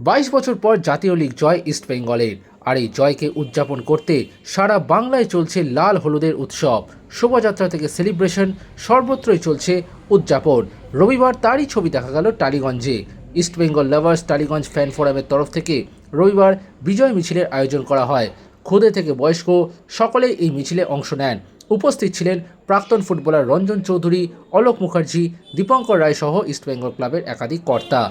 22 বছর পর জাতীয় লিগ জয় ইস্ট বেঙ্গলের। আর এই জয়কে উদযাপন করতে সারা বাংলায় চলছে লাল হলুদের উৎসব। শোভাযাত্রা থেকে সেলিব্রেশন, সর্বত্রই চলছে উদযাপন। রবিবার তারই ছবি দেখা গেল টালিগঞ্জে। East Bengal lovers Tollygunge fan ফোরামের তরফ থেকে রবিবার বিজয় মিছিলের আয়োজন করা হয়। ক্ষুদে থেকে বয়স্ক সকলেই এই মিছিলে অংশ নেন। উপস্থিত ছিলেন প্রাক্তন ফুটবলার রঞ্জন চৌধুরী, অলোক মুখার্জি, দীপঙ্কর রায় সহ ইস্ট বেঙ্গল ক্লাবের একাধিক কর্তা।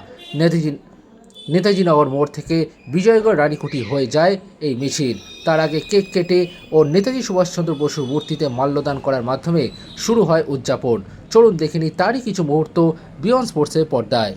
নেতাজিনগর মোড় থেকে বিজয়গড় রানীকুঠি হয়ে যায় এই মিছিল। তার আগে কেক কেটে ও নেতাজি সুভাষচন্দ্র বসুর মূর্তিতে মাল্যদান করার মাধ্যমে শুরু হয় উদযাপন। চলুন দেখে নিই তারই কিছু মুহূর্ত বিয়ন্ড স্পোর্টসের পর্দায়।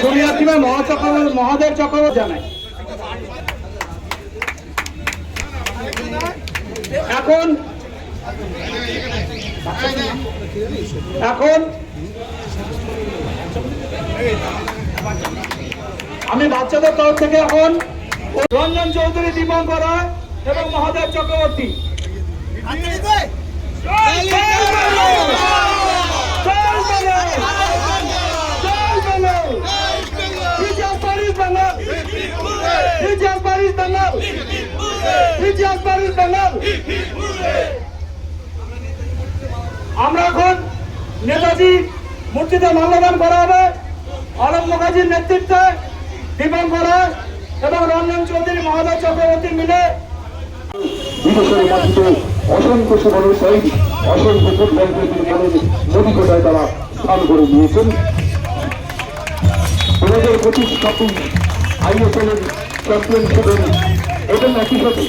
জুনিয়র টিমের মহাদেব চক্রবর্তী জানাই। এখন আমি বাচ্চাদের তরফ থেকে এখন রঞ্জন চৌধুরী, দীপঙ্কর রায় এবং মহাদেব চক্রবর্তী আমরা এখন নেতাজি মূর্তিতে মাল্যদান করা হবে। অলোক মুখার্জির নেতৃত্বে দীপঙ্কর রায় এবং রঞ্জন চৌধুরী, মহাদেব চক্রবর্তী মিলে বিদেশের মাটিতে অসংখ্য সুবর্ণ সহিত অসংখ্য ফুটবল নদীকোটায় তারা স্থান করে নিয়েছেন। 2025 কাপি আইএসএল চ্যাম্পিয়নশিপের এবং একই সাথে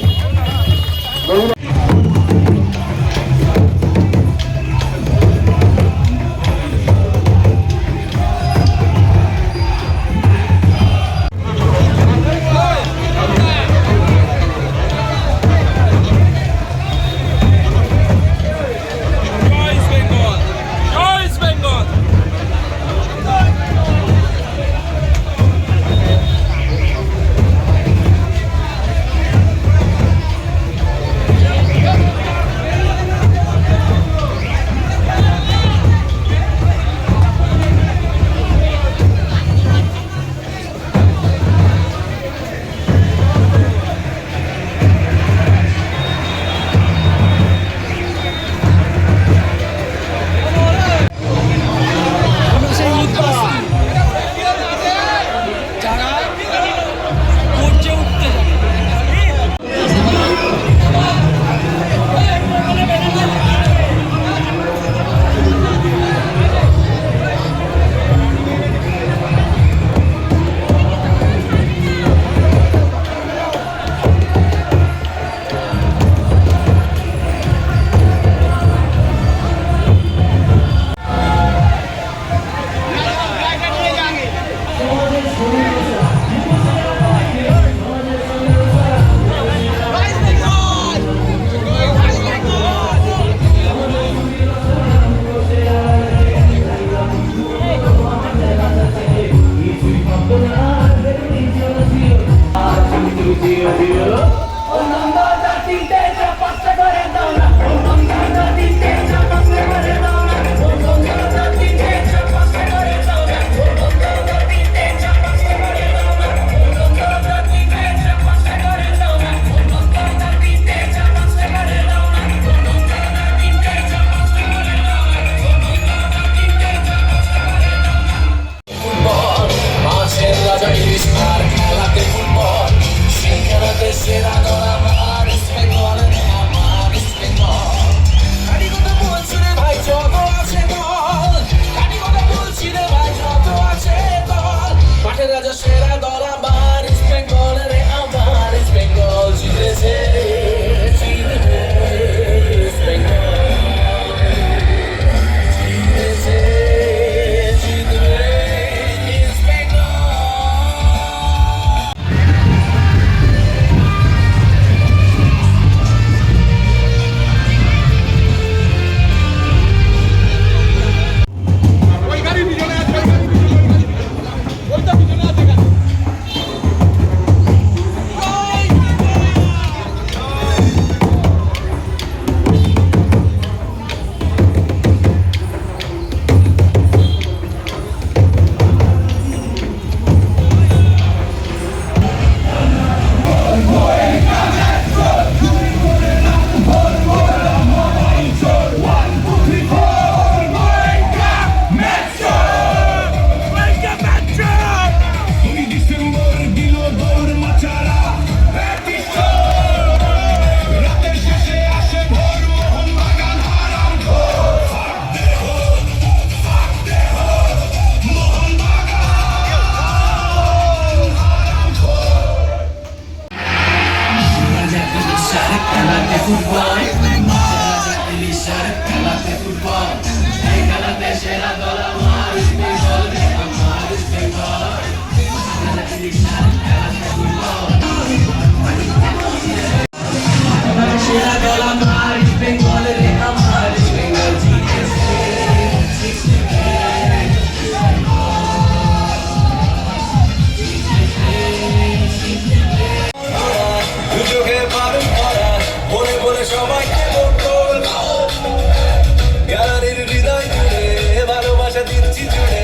নাচি জোরে